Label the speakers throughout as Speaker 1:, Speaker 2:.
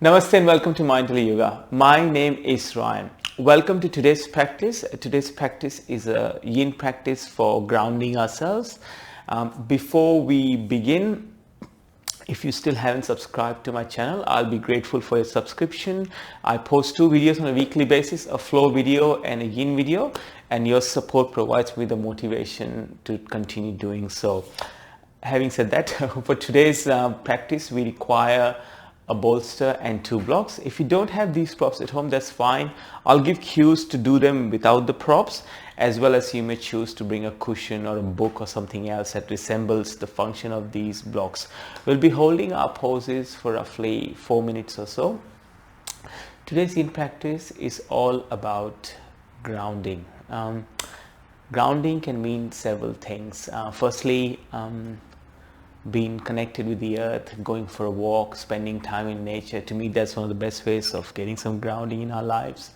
Speaker 1: Namaste and welcome to Mindful Yoga. My name is Ryan. Welcome to today's practice. Today's practice is a yin practice for grounding ourselves. Before we begin, if you still haven't subscribed to my channel, I'll be grateful for your subscription. I post 2 videos on a weekly basis, a flow video and a yin video, and your support provides me the motivation to continue doing so. Having said that, for today's practice, we require a bolster and 2 blocks. If you don't have these props at home, that's fine. I'll give cues to do them without the props, as well as you may choose to bring a cushion or a book or something else that resembles the function of these blocks. We'll be holding our poses for roughly 4 minutes or so. Today's yin practice is all about grounding. Grounding can mean several things. Firstly, being connected with the earth, going for a walk, spending time in nature. To me, that's one of the best ways of getting some grounding in our lives.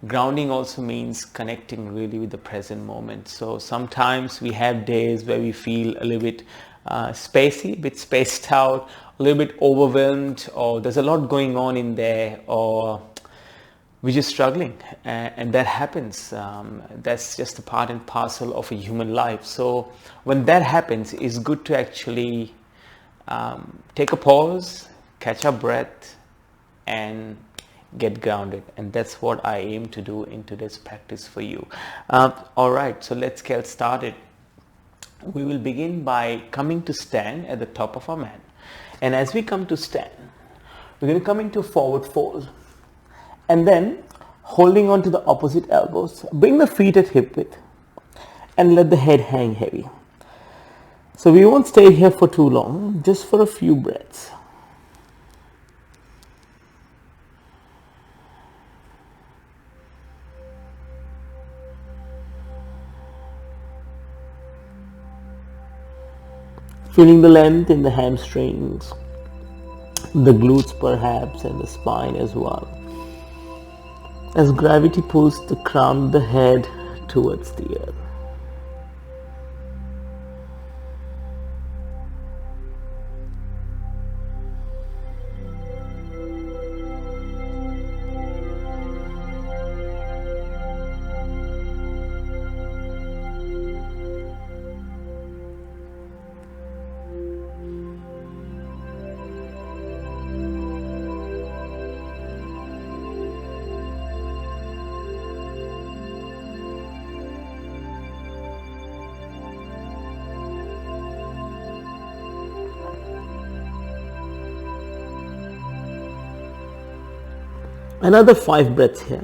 Speaker 1: Grounding also means connecting really with the present moment. So sometimes we have days where we feel a little bit spacey, a bit spaced out, a little bit overwhelmed, or there's a lot going on in there, or we're just struggling, and that happens. That's just a part and parcel of a human life. So when that happens, it's good to actually take a pause, catch our breath, and get grounded. And that's what I aim to do in today's practice for you. All right, so let's get started. We will begin by coming to stand at the top of our mat. And as we come to stand, we're going to come into forward fold. And then, holding on to the opposite elbows, bring the feet at hip width and let the head hang heavy. So we won't stay here for too long, just for a few breaths. Feeling the length in the hamstrings, the glutes perhaps, and the spine as well, as gravity pulls the crown of the head towards the earth. Another 5 breaths here.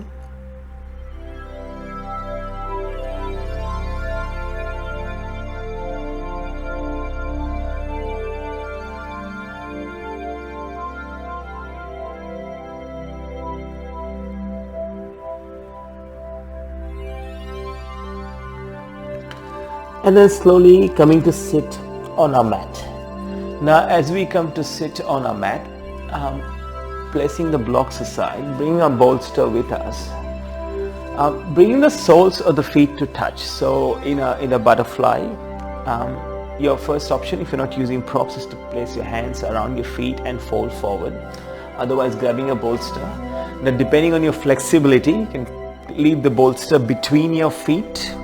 Speaker 1: And then slowly coming to sit on our mat. Now as we come to sit on our mat, placing the blocks aside, bringing our bolster with us, bringing the soles of the feet to touch. So in a butterfly, your first option, if you're not using props, is to place your hands around your feet and fold forward, otherwise grabbing a bolster. Now depending on your flexibility, you can leave the bolster between your feet,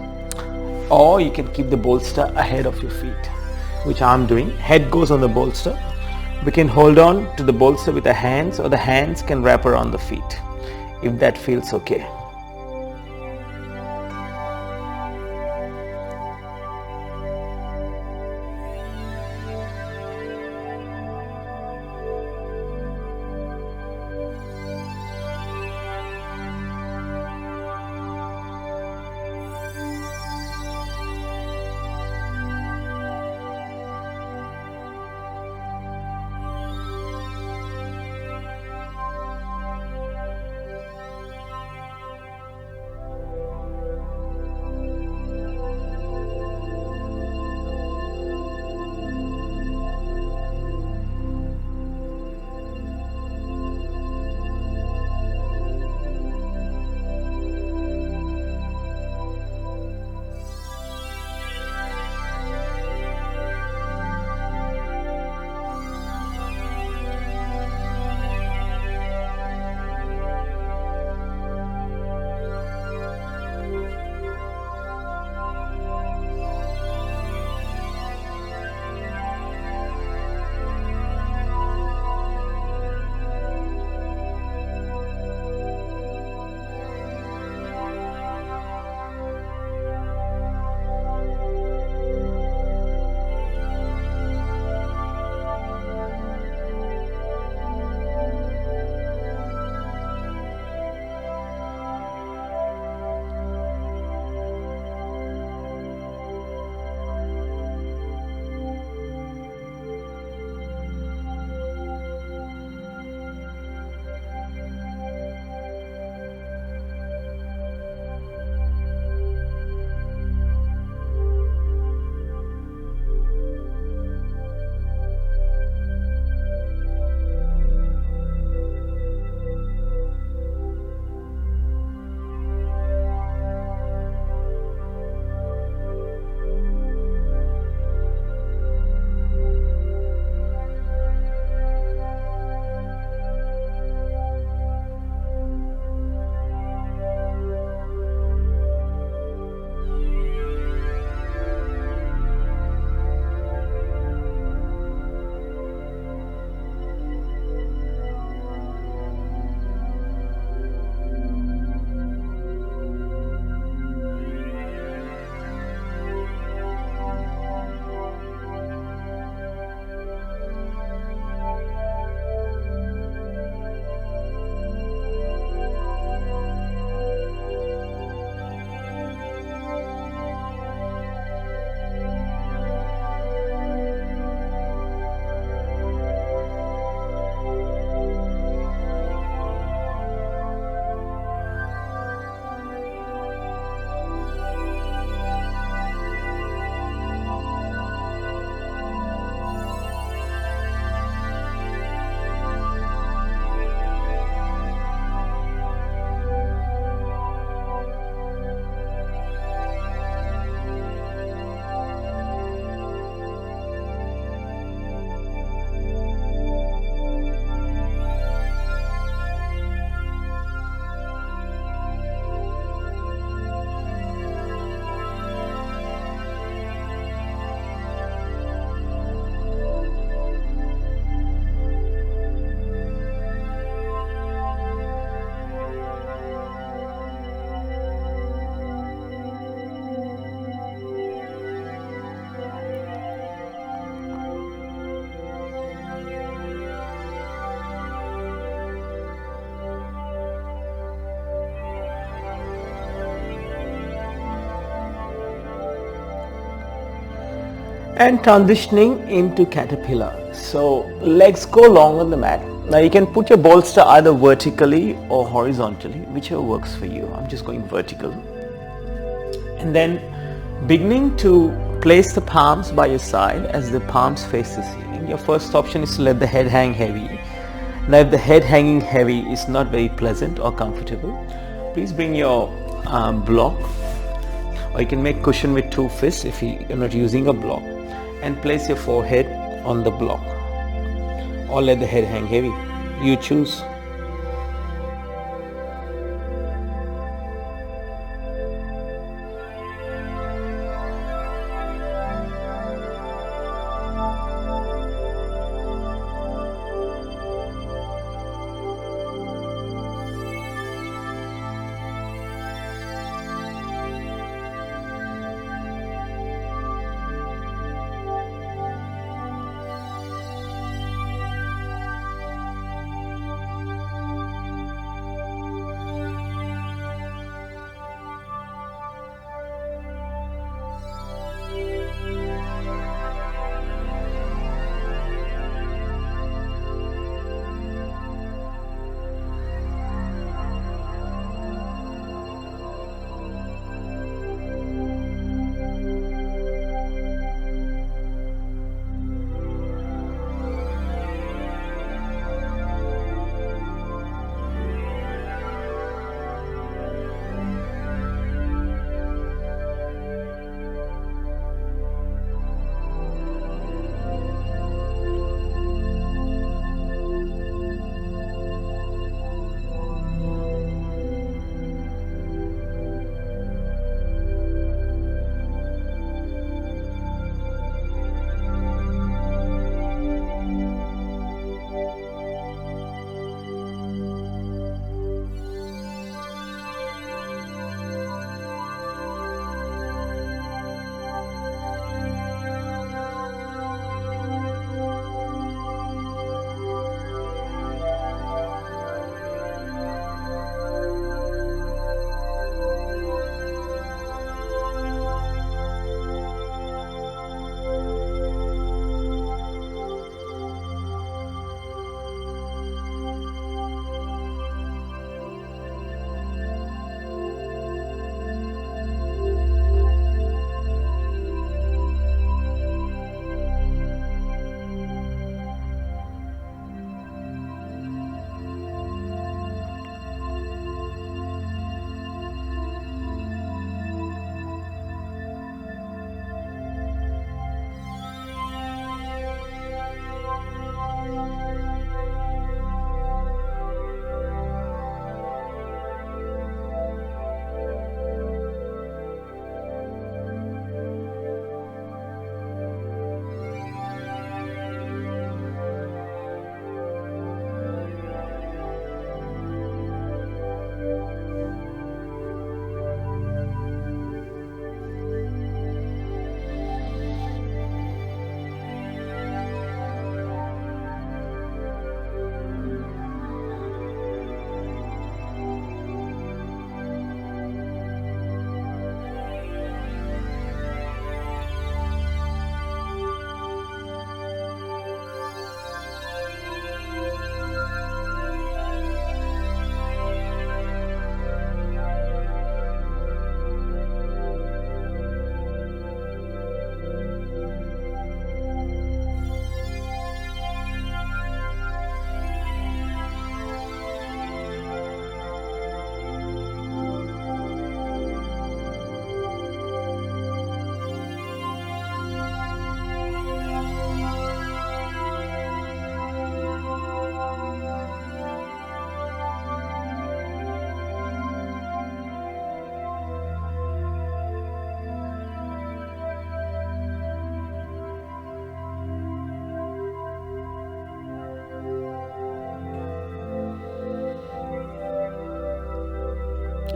Speaker 1: or you can keep the bolster ahead of your feet, which I'm doing. Head goes on the bolster. We can hold on to the bolster with the hands, or the hands can wrap around the feet, if that feels okay. and transitioning into caterpillar. So legs go long on the mat. Now you can put your bolster either vertically or horizontally, whichever works for you. I'm just going vertical. And then beginning to place the palms by your side as the palms face the ceiling. Your first option is to let the head hang heavy. Now if the head hanging heavy is not very pleasant or comfortable, please bring your block, or you can make cushion with 2 fists if you're not using a block, and place your forehead on the block, or let the head hang heavy. You choose.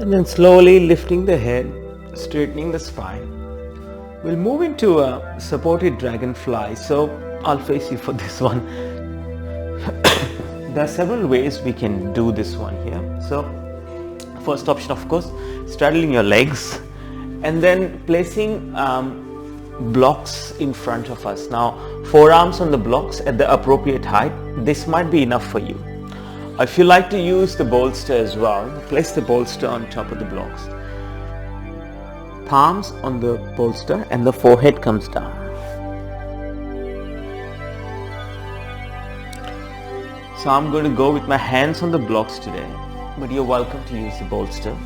Speaker 1: And then slowly lifting the head, straightening the spine. We'll move into a supported dragonfly. So I'll face you for this one. There are several ways we can do this one here. So first option, of course, straddling your legs and then placing blocks in front of us. Now, forearms on the blocks at the appropriate height. This might be enough for you. If you like to use the bolster as well, place the bolster on top of the blocks. Palms on the bolster and the forehead comes down. So I'm going to go with my hands on the blocks today, but you're welcome to use the bolster.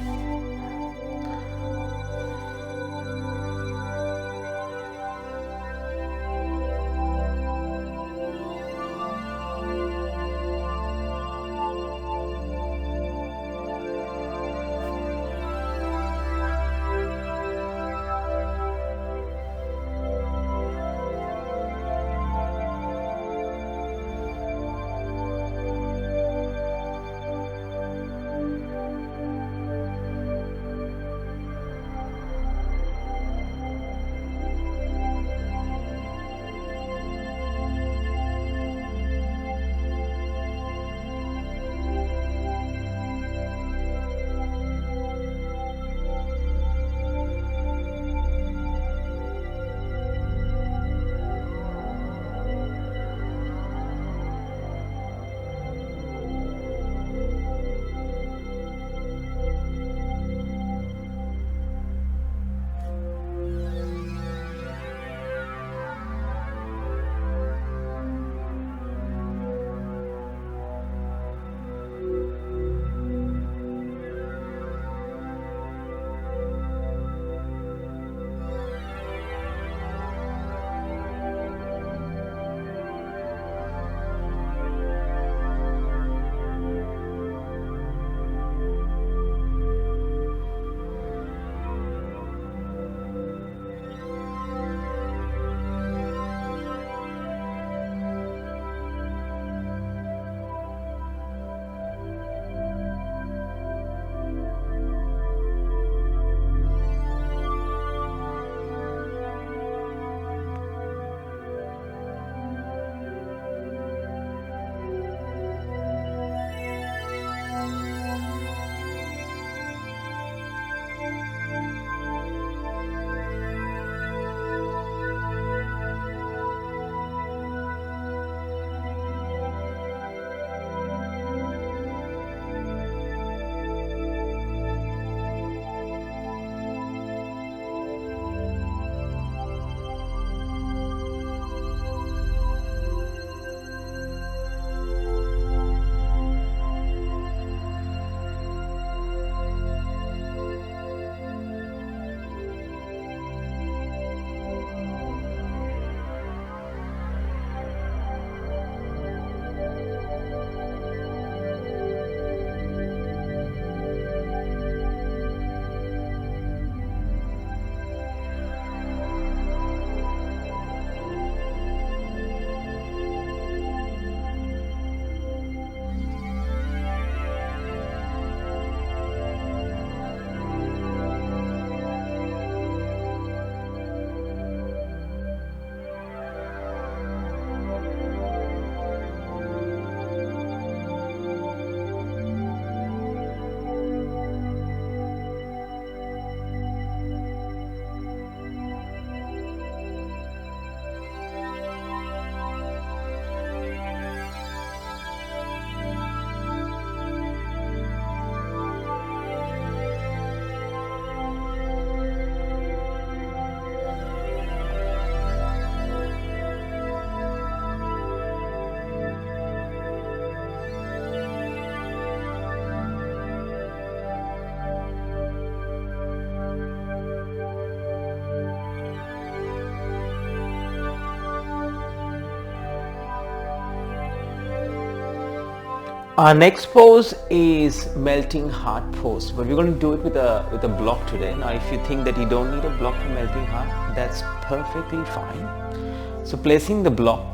Speaker 1: Our next pose is melting heart pose, but we're going to do it with a block today. Now if you think that you don't need a block for melting heart, that's perfectly fine. So placing the block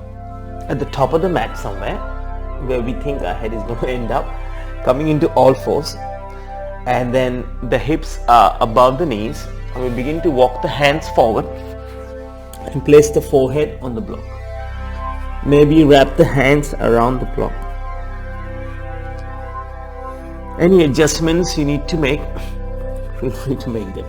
Speaker 1: at the top of the mat somewhere where we think our head is going to end up, coming into all fours, and then the hips are above the knees, and we begin to walk the hands forward and place the forehead on the block. Maybe wrap the hands around the block. Any adjustments you need to make, feel free to make them.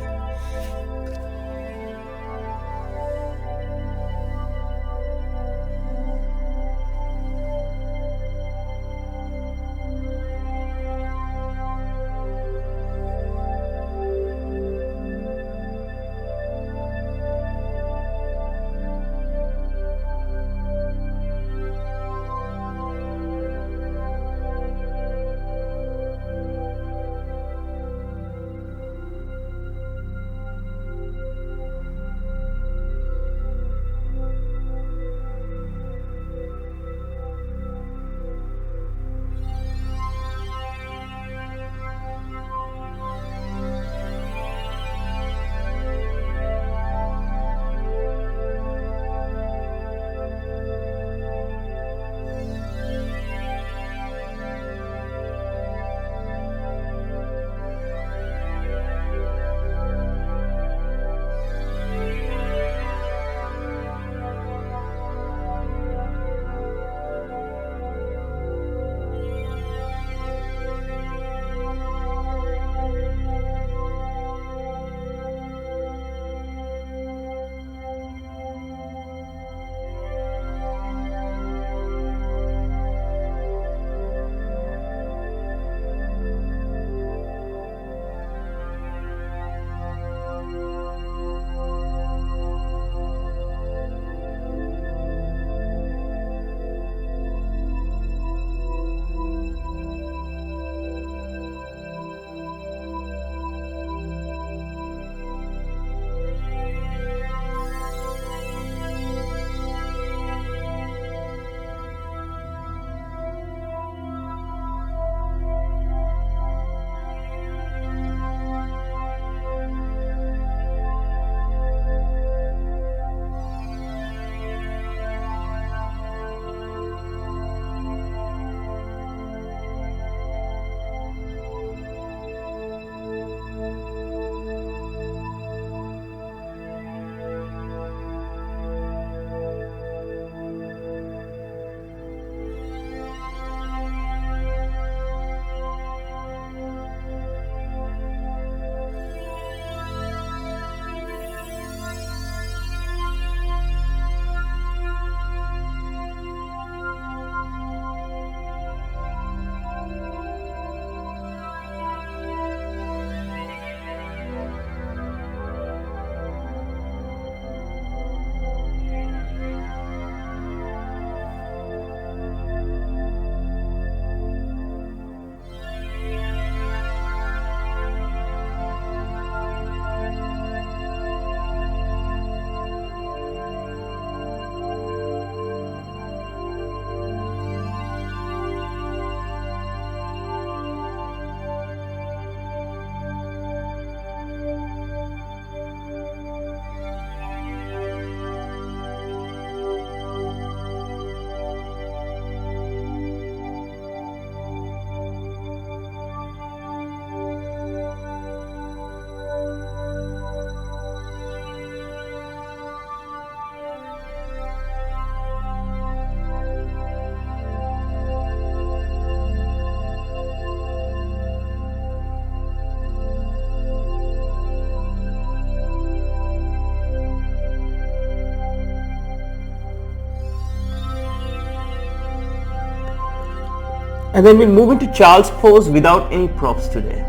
Speaker 1: And then we'll move into child's pose without any props today.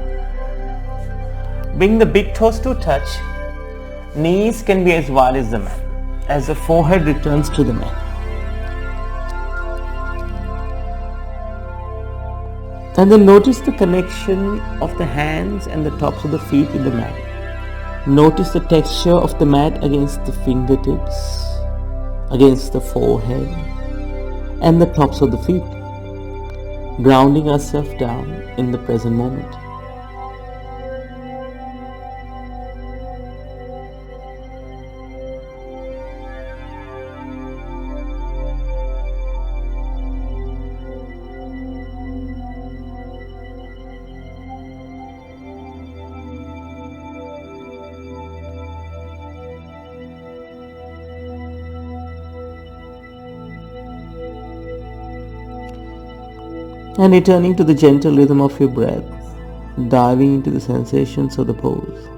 Speaker 1: Bring the big toes to touch. Knees can be as wide as the mat, as the forehead returns to the mat. And then notice the connection of the hands and the tops of the feet with the mat. Notice the texture of the mat against the fingertips, against the forehead and the tops of the feet. Grounding ourselves down in the present moment. And returning to the gentle rhythm of your breath, diving into the sensations of the pose.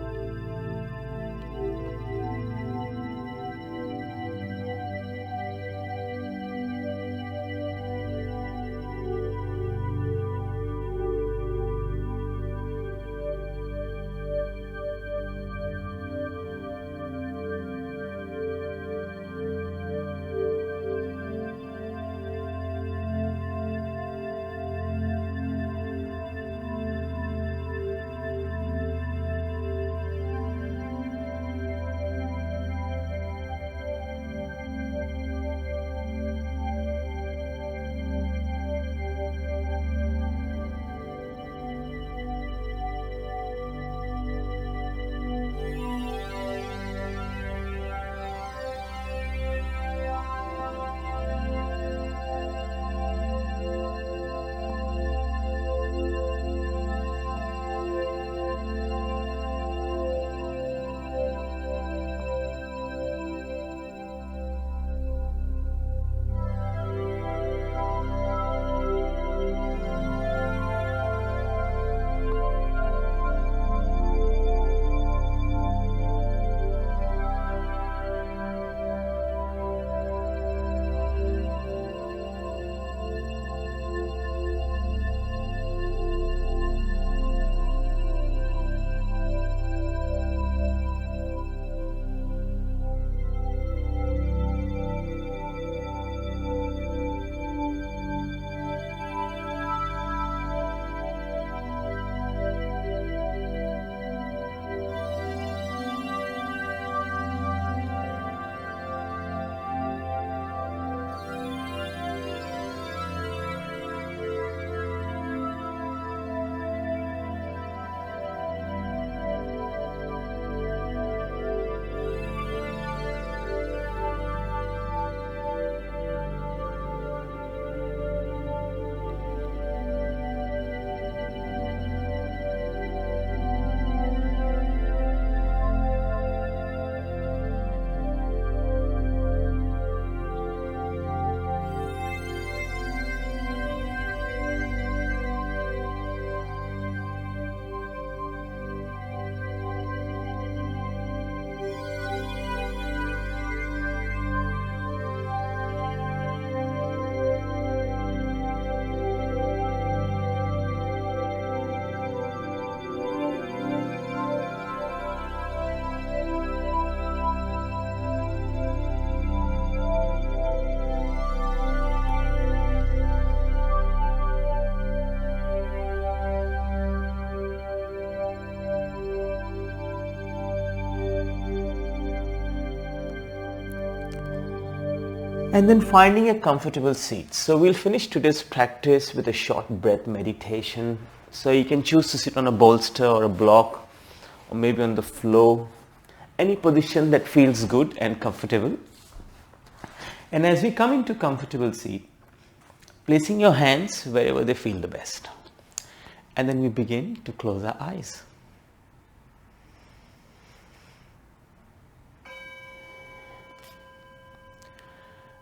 Speaker 1: And then finding a comfortable seat. So we'll finish today's practice with a short breath meditation. So you can choose to sit on a bolster or a block, or maybe on the floor, any position that feels good and comfortable. And as we come into comfortable seat, placing your hands wherever they feel the best. And then we begin to close our eyes.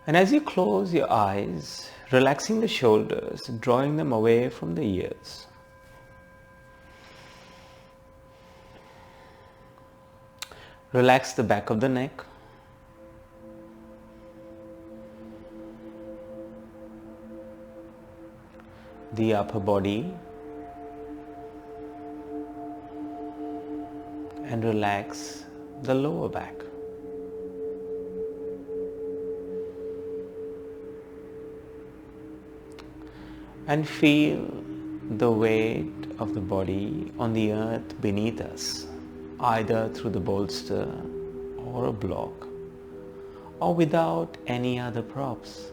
Speaker 1: And as you close your eyes, relaxing the shoulders, drawing them away from the ears. Relax the back of the neck. the upper body and relax the lower back. And feel the weight of the body on the earth beneath us, either through the bolster or a block, or without any other props.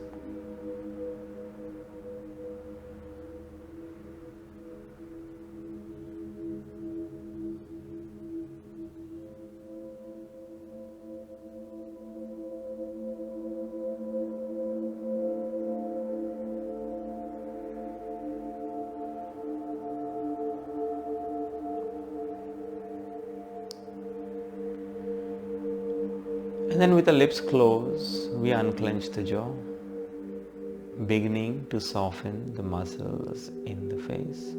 Speaker 1: And then with the lips closed, we unclench the jaw, beginning to soften the muscles in the face.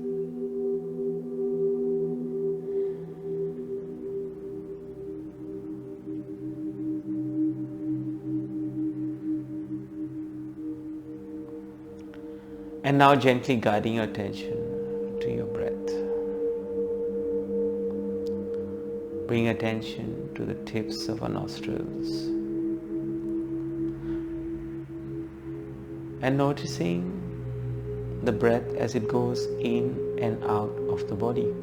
Speaker 1: And now gently guiding your attention to your breath. Bring attention to the tips of our nostrils and noticing the breath as it goes in and out of the body.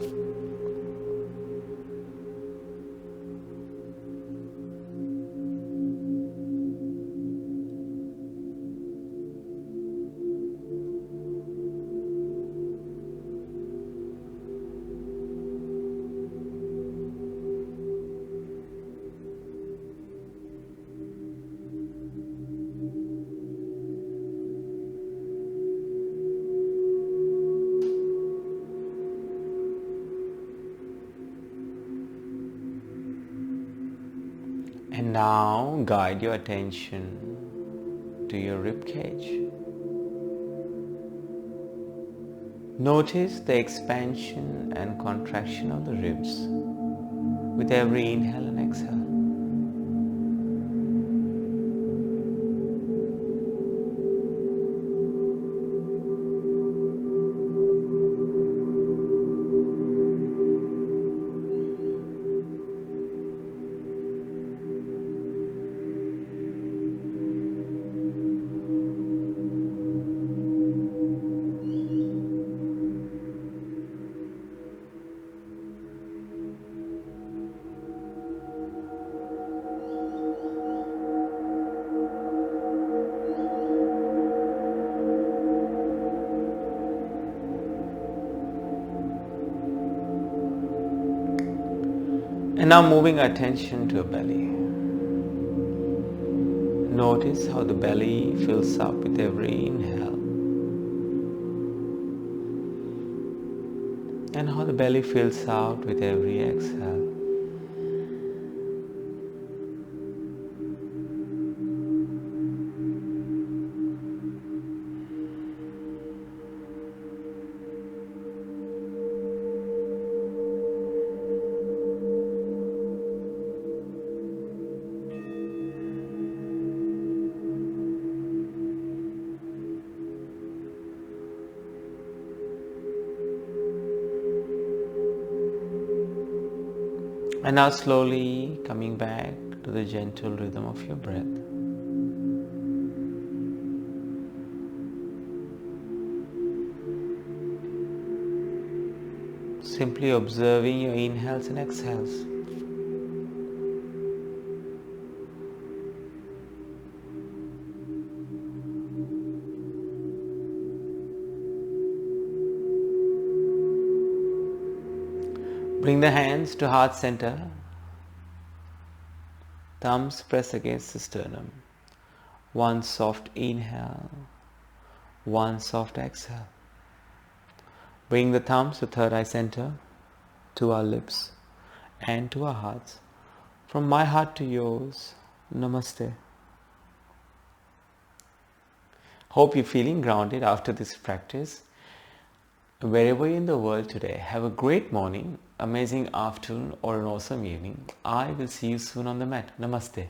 Speaker 1: And now guide your attention to your rib cage. Notice the expansion and contraction of the ribs with every inhale and exhale. And now moving our attention to your belly. Notice how the belly fills up with every inhale and how the belly fills out with every exhale. And now slowly coming back to the gentle rhythm of your breath. Simply observing your inhales and exhales. Bring the hands to heart center. Thumbs press against the sternum. One soft inhale, one soft exhale. Bring the thumbs to third eye center, to our lips and to our hearts. From my heart to yours, Namaste. Hope you're feeling grounded after this practice. Wherever you're in the world today, have a great morning, amazing afternoon or an awesome evening. I will see you soon on the mat. Namaste.